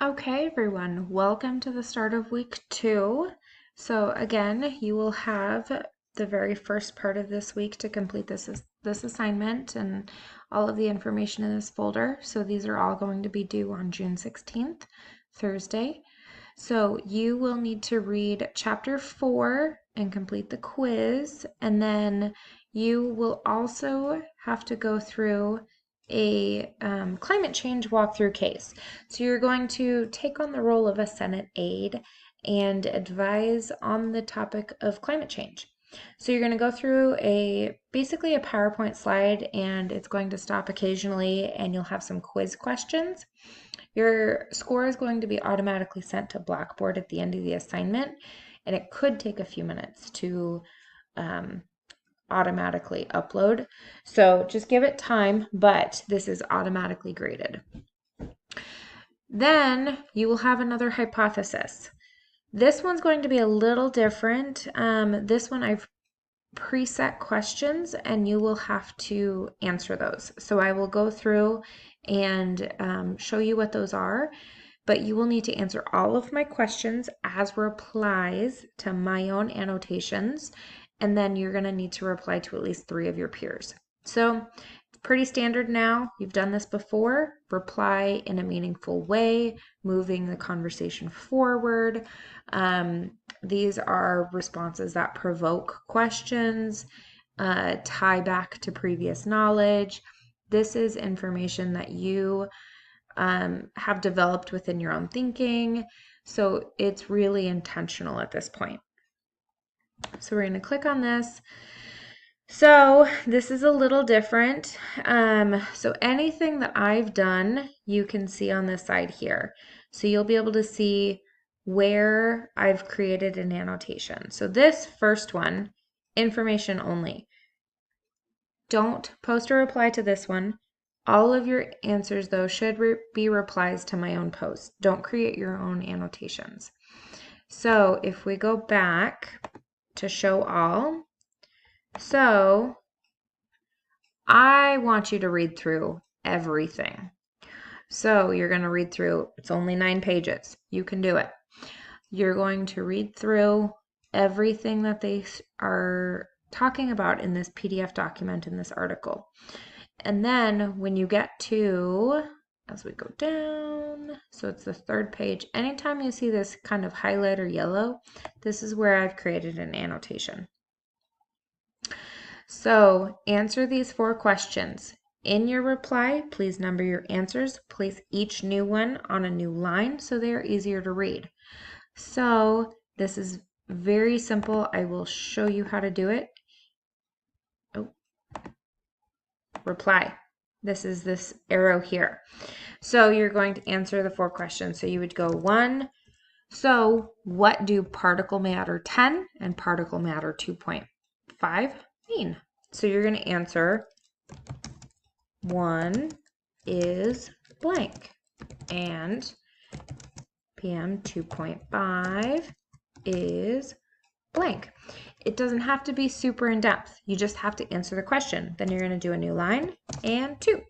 Okay, everyone, welcome to the start of week 2. So again, you will have the very first part of this week to complete this assignment and all of the information in this folder. So these are all going to be due on June 16th, Thursday. So you will need to read chapter 4 and complete the quiz, and then you will also have to go through a climate change walkthrough case. So you're going to take on the role of a Senate aide and advise on the topic of climate change. So you're going to go through basically a PowerPoint slide, and it's going to stop occasionally, and you'll have some quiz questions. Your score is going to be automatically sent to Blackboard at the end of the assignment, and it could take a few minutes to automatically upload. So just give it time, but this is automatically graded. Then you will have another hypothesis. This one's going to be a little different. This one I've preset questions and you will have to answer those. So I will go through and show you what those are, but you will need to answer all of my questions as replies to my own annotations, and then you're going to need to reply to at least 3 of your peers. So it's pretty standard now. You've done this before. Reply in a meaningful way, moving the conversation forward. These are responses that provoke questions, tie back to previous knowledge. This is information that you have developed within your own thinking. So it's really intentional at this point. So we're going to click on this. So this is a little different. So anything that I've done, you can see on this side here. So you'll be able to see where I've created an annotation. So this first one, information only. Don't post or reply to this one. All of your answers, though, should be replies to my own post. Don't create your own annotations. So if we go back to show all, so I want you to read through everything. So you're going to read through, it's only 9 pages. You can do it. You're going to read through everything that they are talking about in this PDF document in this article. And then when you get to, as we go down, so it's the 3rd page, anytime you see this kind of highlight or yellow, this is where I've created an annotation. So answer these 4 questions. In your reply, please number your answers. Place each new one on a new line so they are easier to read. So this is very simple. I will show you how to do it. Reply. This is this arrow here. So you're going to answer the 4 questions. So you would go 1. So what do particle matter 10 and particle matter 2.5 mean? So you're going to answer 1 is blank and PM 2.5 is blank. It doesn't have to be super in depth. You just have to answer the question. Then you're going to do a new line. And 2,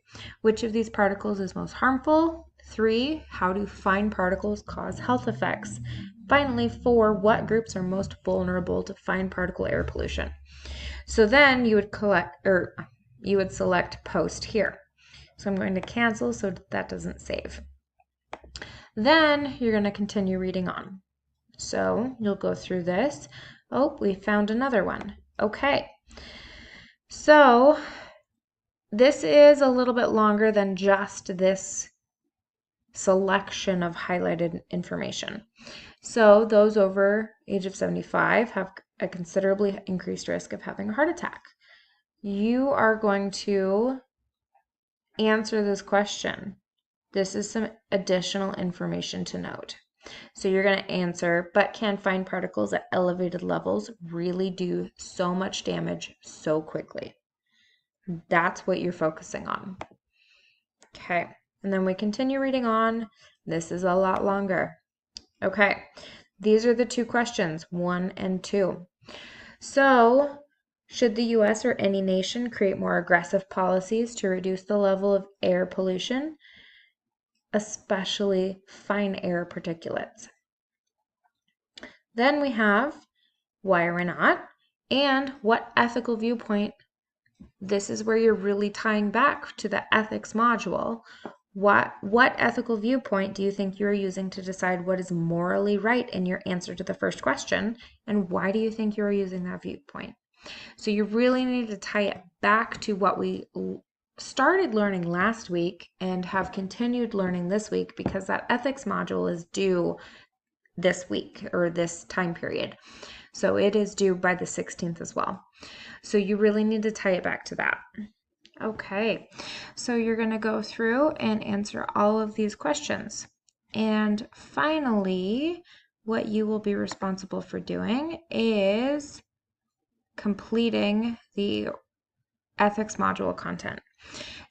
which of these particles is most harmful? 3, how do fine particles cause health effects? Finally, 4, what groups are most vulnerable to fine particle air pollution? So then you would select post here. So I'm going to cancel so that doesn't save. Then you're going to continue reading on. So you'll go through this. Oh, we found another one. Okay. So this is a little bit longer than just this selection of highlighted information. So those over age of 75 have a considerably increased risk of having a heart attack. You are going to answer this question. This is some additional information to note. So you're going to answer, but can fine particles at elevated levels really do so much damage so quickly? That's what you're focusing on. Okay, and then we continue reading on. This is a lot longer. Okay, these are the 2 questions, 1 and 2. So, should the U.S. or any nation create more aggressive policies to reduce the level of air pollution? especially fine air particulates. Then we have why or why not, and what ethical viewpoint. This is where you're really tying back to the ethics module. What ethical viewpoint do you think you're using to decide what is morally right in your answer to the first question, and why do you think you're using that viewpoint? So you really need to tie it back to what we started learning last week and have continued learning this week, because that ethics module is due this week or this time period. So it is due by the 16th as well. So you really need to tie it back to that. Okay, so you're going to go through and answer all of these questions. And finally, what you will be responsible for doing is completing the ethics module content.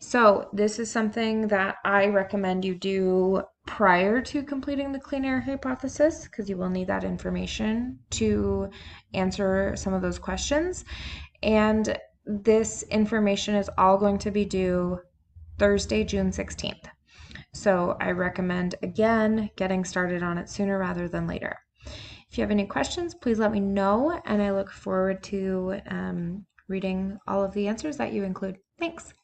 So this is something that I recommend you do prior to completing the clean air hypothesis, because you will need that information to answer some of those questions. And this information is all going to be due Thursday, June 16th. So I recommend, again, getting started on it sooner rather than later. If you have any questions, please let me know, and I look forward to reading all of the answers that you include. Thanks.